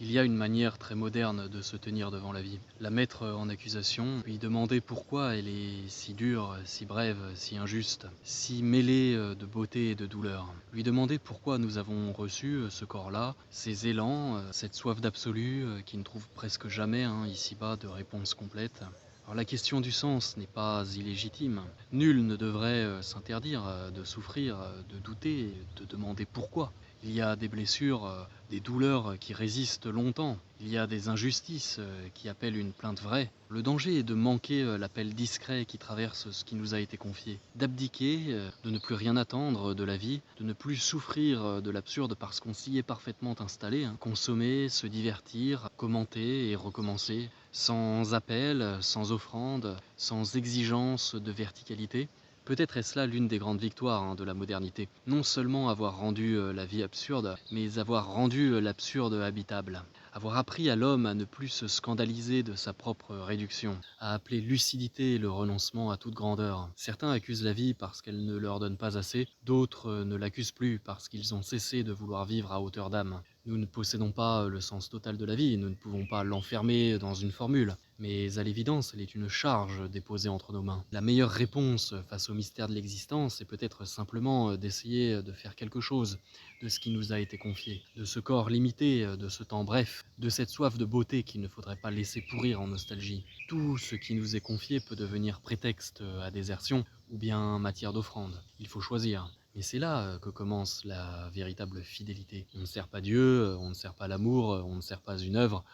Il y a une manière très moderne de se tenir devant la vie. La mettre en accusation, lui demander pourquoi elle est si dure, si brève, si injuste, si mêlée de beauté et de douleur. Lui demander pourquoi nous avons reçu ce corps-là, ces élans, cette soif d'absolu qui ne trouve presque jamais ici-bas de réponse complète. Alors la question du sens n'est pas illégitime. Nul ne devrait s'interdire de souffrir, de douter, de demander pourquoi. Il y a des blessures, des douleurs qui résistent longtemps. Il y a des injustices qui appellent une plainte vraie. Le danger est de manquer l'appel discret qui traverse ce qui nous a été confié. D'abdiquer, de ne plus rien attendre de la vie, de ne plus souffrir de l'absurde parce qu'on s'y est parfaitement installé. Consommer, se divertir, commenter et recommencer, sans appel, sans offrande, sans exigence de verticalité. Peut-être est-ce là l'une des grandes victoires de la modernité. Non seulement avoir rendu la vie absurde, mais avoir rendu l'absurde habitable. Avoir appris à l'homme à ne plus se scandaliser de sa propre réduction, à appeler lucidité le renoncement à toute grandeur. Certains accusent la vie parce qu'elle ne leur donne pas assez, d'autres ne l'accusent plus parce qu'ils ont cessé de vouloir vivre à hauteur d'âme. Nous ne possédons pas le sens total de la vie, nous ne pouvons pas l'enfermer dans une formule. Mais à l'évidence, elle est une charge déposée entre nos mains. La meilleure réponse face au mystère de l'existence est peut-être simplement d'essayer de faire quelque chose de ce qui nous a été confié, de ce corps limité, de ce temps bref, de cette soif de beauté qu'il ne faudrait pas laisser pourrir en nostalgie. Tout ce qui nous est confié peut devenir prétexte à désertion ou bien matière d'offrande. Il faut choisir. Et c'est là que commence la véritable fidélité. On ne sert pas Dieu, on ne sert pas l'amour, on ne sert pas une œuvre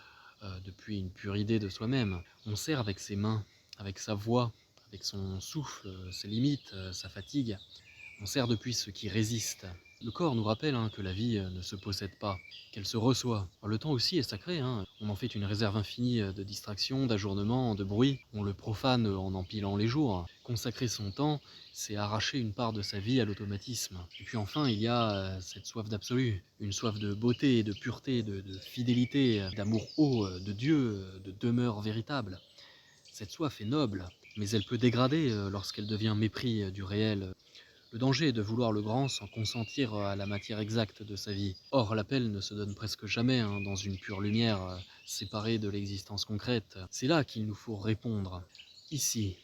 depuis une pure idée de soi-même. On sert avec ses mains, avec sa voix, avec son souffle, ses limites, sa fatigue. On sert depuis ce qui résiste. Le corps nous rappelle que la vie ne se possède pas, qu'elle se reçoit. Alors, le temps aussi est sacré, on en fait une réserve infinie de distractions, d'ajournements, de bruit. On le profane en empilant les jours. Consacrer son temps, c'est arracher une part de sa vie à l'automatisme. Et puis enfin, il y a cette soif d'absolu, une soif de beauté, de pureté, de fidélité, d'amour haut, de Dieu, de demeure véritable. Cette soif est noble, mais elle peut dégrader lorsqu'elle devient mépris du réel. Le danger est de vouloir le grand sans consentir à la matière exacte de sa vie. Or, l'appel ne se donne presque jamais dans une pure lumière séparée de l'existence concrète. C'est là qu'il nous faut répondre. Ici,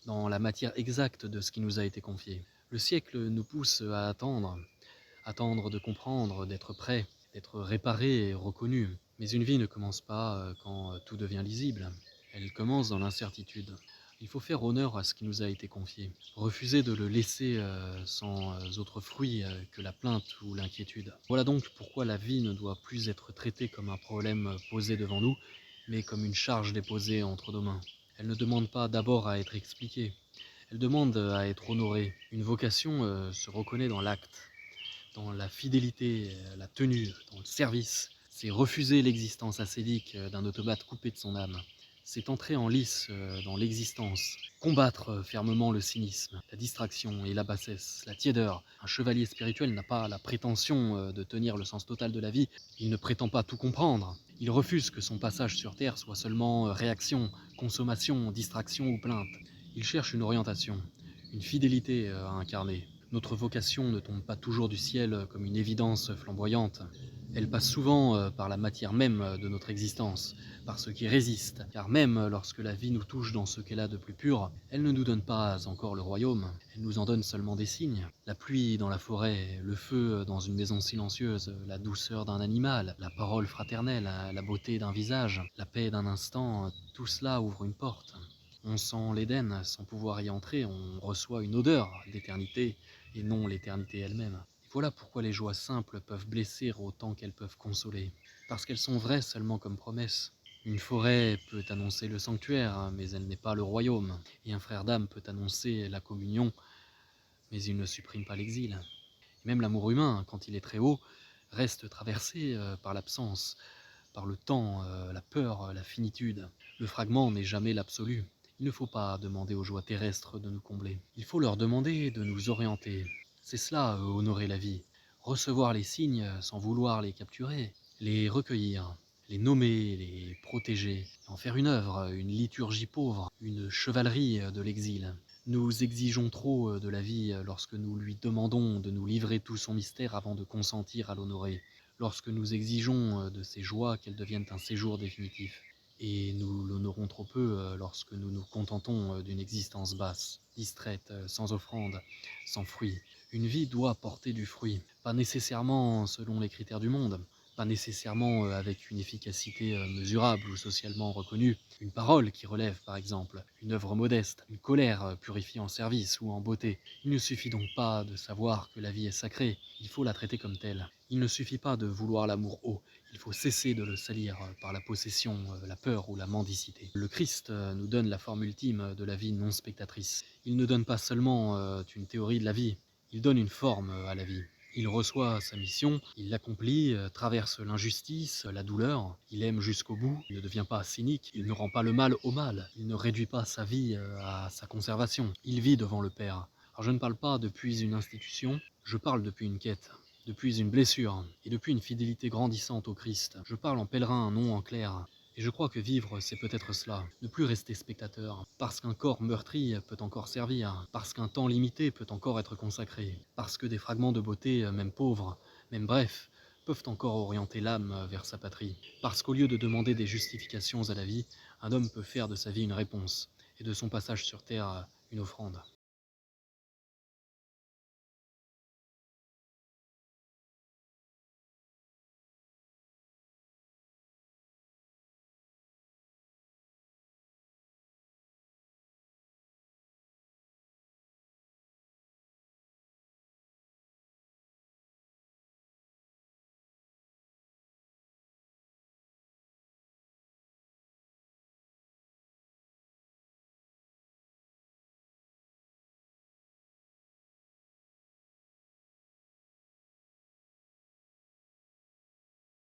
dans la matière exacte de ce qui nous a été confié. Le siècle nous pousse à attendre. Attendre de comprendre, d'être prêt, d'être réparé et reconnu. Mais une vie ne commence pas quand tout devient lisible. Elle commence dans l'incertitude. Il faut faire honneur à ce qui nous a été confié. Refuser de le laisser sans autre fruit que la plainte ou l'inquiétude. Voilà donc pourquoi la vie ne doit plus être traitée comme un problème posé devant nous, mais comme une charge déposée entre nos mains. Elle ne demande pas d'abord à être expliquée. Elle demande à être honorée. Une vocation se reconnaît dans l'acte, dans la fidélité, la tenue, dans le service. C'est refuser l'existence ascédique d'un automate coupé de son âme. C'est entrer en lice dans l'existence, combattre fermement le cynisme, la distraction et la bassesse, la tiédeur. Un chevalier spirituel n'a pas la prétention de tenir le sens total de la vie. Il ne prétend pas tout comprendre. Il refuse que son passage sur Terre soit seulement réaction, consommation, distraction ou plainte. Il cherche une orientation, une fidélité à incarner. Notre vocation ne tombe pas toujours du ciel comme une évidence flamboyante. Elle passe souvent par la matière même de notre existence, par ce qui résiste, car même lorsque la vie nous touche dans ce qu'elle a de plus pur, elle ne nous donne pas encore le royaume, elle nous en donne seulement des signes. La pluie dans la forêt, le feu dans une maison silencieuse, la douceur d'un animal, la parole fraternelle, la beauté d'un visage, la paix d'un instant, tout cela ouvre une porte. On sent l'Éden sans pouvoir y entrer, on reçoit une odeur d'éternité et non l'éternité elle-même. Voilà pourquoi les joies simples peuvent blesser autant qu'elles peuvent consoler, parce qu'elles sont vraies seulement comme promesses. Une forêt peut annoncer le sanctuaire, mais elle n'est pas le royaume, et un frère d'âme peut annoncer la communion, mais il ne supprime pas l'exil. Et même l'amour humain, quand il est très haut, reste traversé par l'absence, par le temps, la peur, la finitude. Le fragment n'est jamais l'absolu. Il ne faut pas demander aux joies terrestres de nous combler. Il faut leur demander de nous orienter. C'est cela, honorer la vie. Recevoir les signes sans vouloir les capturer. Les recueillir, les nommer, les protéger. En faire une œuvre, une liturgie pauvre, une chevalerie de l'exil. Nous exigeons trop de la vie lorsque nous lui demandons de nous livrer tout son mystère avant de consentir à l'honorer. lorsque nous exigeons de ces joies qu'elles deviennent un séjour définitif. Et nous l'honorons trop peu lorsque nous nous contentons d'une existence basse, distraite, sans offrande, sans fruit. Une vie doit porter du fruit, pas nécessairement selon les critères du monde, pas nécessairement avec une efficacité mesurable ou socialement reconnue. Une parole qui relève, par exemple, une œuvre modeste, une colère purifiée en service ou en beauté. Il ne suffit donc pas de savoir que la vie est sacrée, il faut la traiter comme telle. Il ne suffit pas de vouloir l'amour haut, il faut cesser de le salir par la possession, la peur ou la mendicité. Le Christ nous donne la forme ultime de la vie non spectatrice. Il ne donne pas seulement une théorie de la vie, il donne une forme à la vie. Il reçoit sa mission, il l'accomplit, traverse l'injustice, la douleur, il aime jusqu'au bout, il ne devient pas cynique, il ne rend pas le mal au mal, il ne réduit pas sa vie à sa conservation, il vit devant le Père. Alors je ne parle pas depuis une institution, je parle depuis une quête, depuis une blessure et depuis une fidélité grandissante au Christ. Je parle en pèlerin, non en clerc. Et je crois que vivre, c'est peut-être cela, ne plus rester spectateur, parce qu'un corps meurtri peut encore servir, parce qu'un temps limité peut encore être consacré, parce que des fragments de beauté, même pauvres, même brefs, peuvent encore orienter l'âme vers sa patrie, parce qu'au lieu de demander des justifications à la vie, un homme peut faire de sa vie une réponse, et de son passage sur terre une offrande.